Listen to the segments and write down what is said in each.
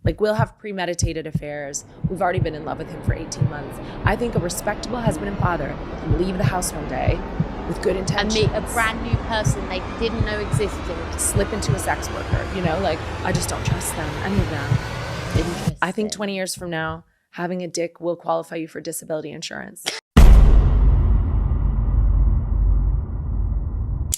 Like, we'll have premeditated affairs. We've already been in love with him for 18 months. I think a respectable husband and father can leave the house one day with good intentions. And meet a brand new person they didn't know existed. Slip into a sex worker, you know? Like, I just don't trust them, any of them. Interesting. I think 20 years from now, having a dick will qualify you for disability insurance.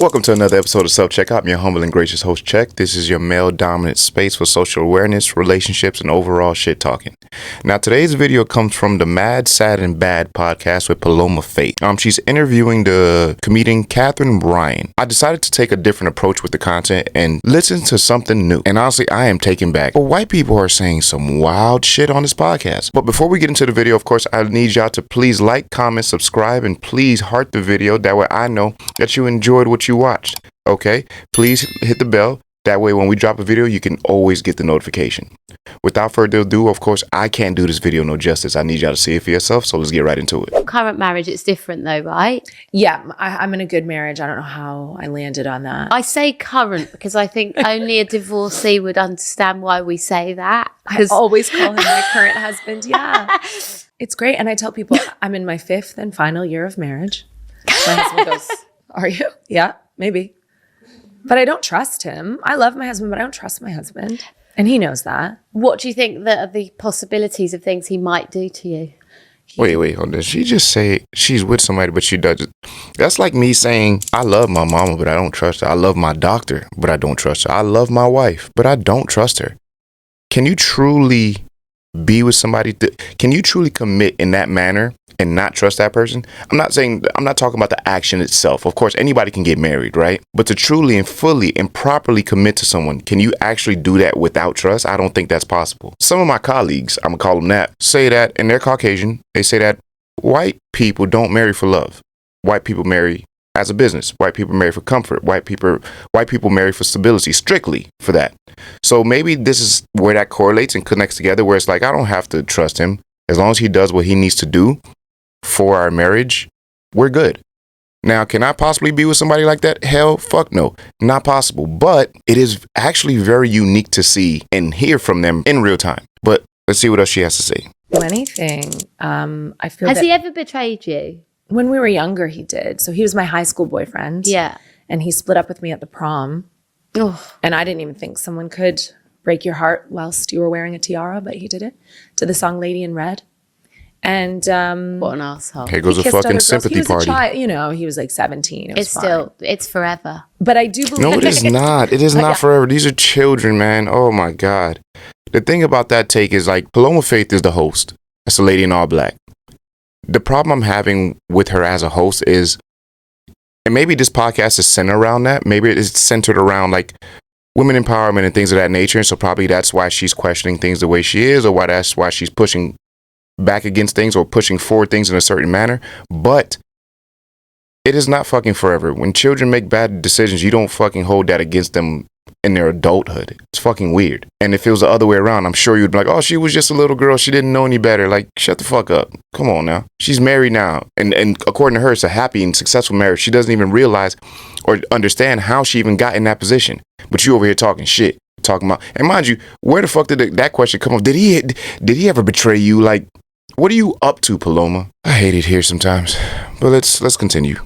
Welcome to another episode of Self-Checkout. I'm your humble and gracious host, Check. This is your male-dominant space for social awareness, relationships, and overall shit-talking. Now, today's video comes from the Mad, Sad, and Bad podcast with Paloma Faith. She's interviewing the comedian Katherine. I decided to take a different approach with the content and listen to something new. And honestly, I am taken back. But white people are saying some wild shit on this podcast. But before we get into the video, of course, I need y'all to please like, comment, subscribe, and please heart the video. That way I know that you enjoyed what you watched. Okay, please hit the bell. That way when we drop a video, you can always get the notification. Without further ado, of course, I can't do this video no justice. I need y'all to see it for yourself, so let's get right into it. Current marriage, it's different though, right? Yeah, I'm in a good marriage. I don't know how I landed on that. I say current because I think only a divorcee would understand why we say that. I always call him my current husband. Yeah, it's great. And I tell people I'm in my 5th and final year of marriage. My husband goes, "Are you?" Yeah, maybe. But I don't trust him. I love my husband, but I don't trust my husband. And he knows that. What do you think that are the possibilities of things he might do to you? Wait, hold on. Did she just say she's with somebody, but she doesn't? That's like me saying, I love my mama, but I don't trust her. I love my doctor, but I don't trust her. I love my wife, but I don't trust her. Can you truly be with somebody? Can you truly commit in that manner and not trust that person? I'm not talking about the action itself. Of course, anybody can get married, right? But to truly and fully and properly commit to someone, can you actually do that without trust? I don't think that's possible. Some of my colleagues, I'm gonna call them that, say that, and they're Caucasian. They say that white people don't marry for love. White people marry as a business. White people marry for comfort. White people marry for stability, strictly for that. So maybe this is where that correlates and connects together, where it's like, I don't have to trust him. As long as he does what he needs to do for our marriage, we're good. Now, can I possibly be with somebody like that? Hell, fuck no. Not possible. But it is actually very unique to see and hear from them in real time. But let's see what else she has to say. Anything. I feel Has he ever betrayed you? When we were younger, he did. So he was my high school boyfriend. Yeah. And he split up with me at the prom. Oh. And I didn't even think someone could break your heart whilst you were wearing a tiara, but he did it to the song Lady in Red. And what an asshole. Here goes a fucking sympathy party. He was like 17. It's forever. But I do believe No, it is not. It is not forever. These are children, man. Oh my God. The thing about that take is like Paloma Faith is the host. That's the lady in all black. The problem I'm having with her as a host is, and maybe this podcast is centered around that. Maybe it is centered around like women empowerment and things of that nature. And so probably that's why she's questioning things the way she is, or that's why she's pushing back against things or pushing forward things in a certain manner. But it is not fucking forever. When children make bad decisions, you don't fucking hold that against them in their adulthood. It's fucking weird. And if it was the other way around, I'm sure you'd be like, oh, she was just a little girl. She didn't know any better. Like, shut the fuck up. Come on now. She's married now. And according to her, it's a happy and successful marriage. She doesn't even realize or understand how she even got in that position. But you over here talking shit. Talking about, and mind you, where the fuck did that question come up? Did he ever betray you? Like, what are you up to, Paloma? I hate it here sometimes. But let's continue.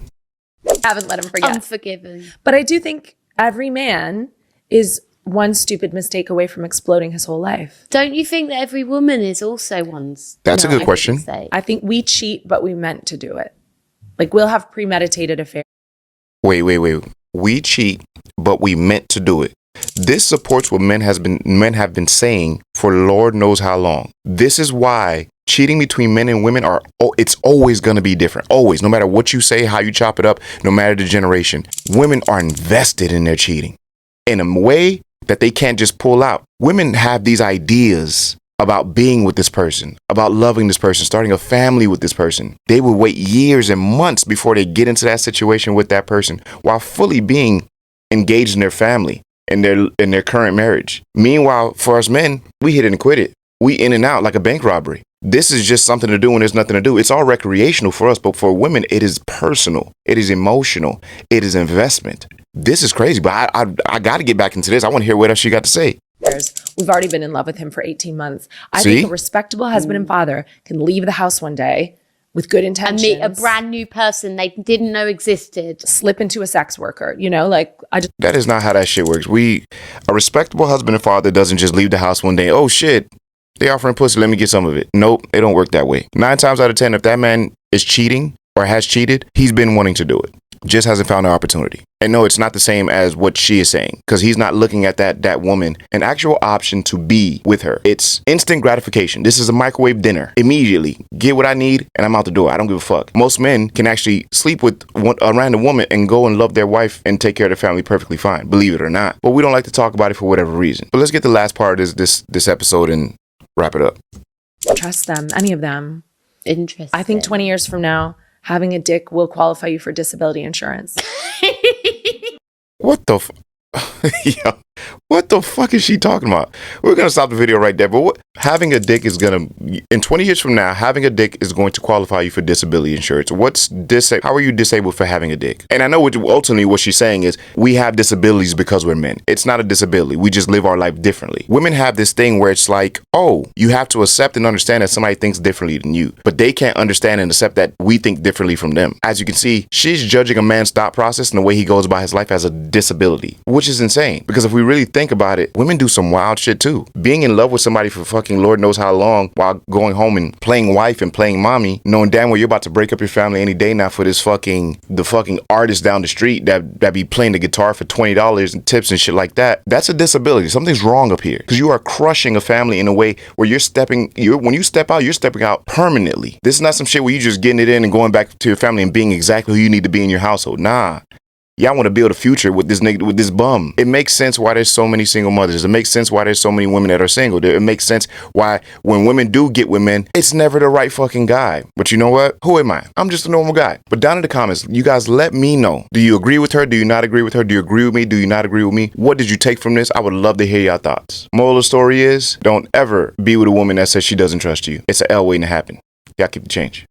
Haven't let him forget. Unforgiven. But I do think every man is one stupid mistake away from exploding his whole life. Don't you think that every woman is also one? That's a good question. I think we cheat, but we meant to do it. Like, we'll have premeditated affairs. Wait. We cheat, but we meant to do it. This supports what men have been saying for Lord knows how long. This is why cheating between men and women it's always going to be different. Always. No matter what you say, how you chop it up, no matter the generation. Women are invested in their cheating in a way that they can't just pull out. Women have these ideas about being with this person, about loving this person, starting a family with this person. They will wait years and months before they get into that situation with that person while fully being engaged in their family and in their current marriage. Meanwhile, for us men, we hit it and quit it. We in and out like a bank robbery. This is just something to do when there's nothing to do. It's all recreational for us, but for women, it is personal. It is emotional. It is investment. This is crazy, but I got to get back into this. I want to hear what else she got to say. years. We've already been in love with him for 18 months. I See? think a respectable husband and father can leave the house one day with good And intentions. meet a brand new person they didn't know existed. Slip into a sex worker, you know, like I just That is not how that shit works. A respectable husband and father doesn't just leave the house one day. Oh shit, they offering pussy. Let me get some of it. Nope, it don't work that way. 9 times out of 10, if that man is cheating or has cheated, he's been wanting to do it. Just hasn't found the opportunity. And no, it's not the same as what she is saying, because he's not looking at that woman an actual option to be with her. It's instant gratification. This is a microwave dinner. Immediately get what I need and I'm out the door. I don't give a fuck. Most men can actually sleep with a random woman and go and love their wife and take care of their family perfectly fine, believe it or not. But we don't like to talk about it for whatever reason. But let's get the last part of this episode and wrap it up. trust them, any of them. Interesting. I think 20 years from now, having a dick will qualify you for disability insurance. What the yeah. What the fuck is she talking about? We're going to stop the video right there. But having a dick is going to, in 20 years from now, having a dick is going to qualify you for disability insurance. How are you disabled for having a dick? And I know ultimately what she's saying is we have disabilities because we're men. It's not a disability. We just live our life differently. Women have this thing where it's like, oh, you have to accept and understand that somebody thinks differently than you. But they can't understand and accept that we think differently from them. As you can see, she's judging a man's thought process and the way he goes about his life as a disability, which is insane. Because if we really think about it, women do some wild shit too. Being in love with somebody for fucking Lord knows how long while going home and playing wife and playing mommy, knowing damn well you're about to break up your family any day now for the fucking artist down the street that be playing the guitar for $20 and tips and shit like that. That's a disability. Something's wrong up here because you are crushing a family in a way where when you step out, you're stepping out permanently. This is not some shit where you just getting it in and going back to your family and being exactly who you need to be in your household. Nah. Y'all want to build a future with this nigga, with this bum. It makes sense why there's so many single mothers. It makes sense why there's so many women that are single. It makes sense why when women do get with men, it's never the right fucking guy. But you know what? Who am I? I'm just a normal guy. But down in the comments, you guys let me know. Do you agree with her? Do you not agree with her? Do you agree with me? Do you not agree with me? What did you take from this? I would love to hear your thoughts. Moral of the story is, don't ever be with a woman that says she doesn't trust you. It's an L waiting to happen. Y'all keep the change.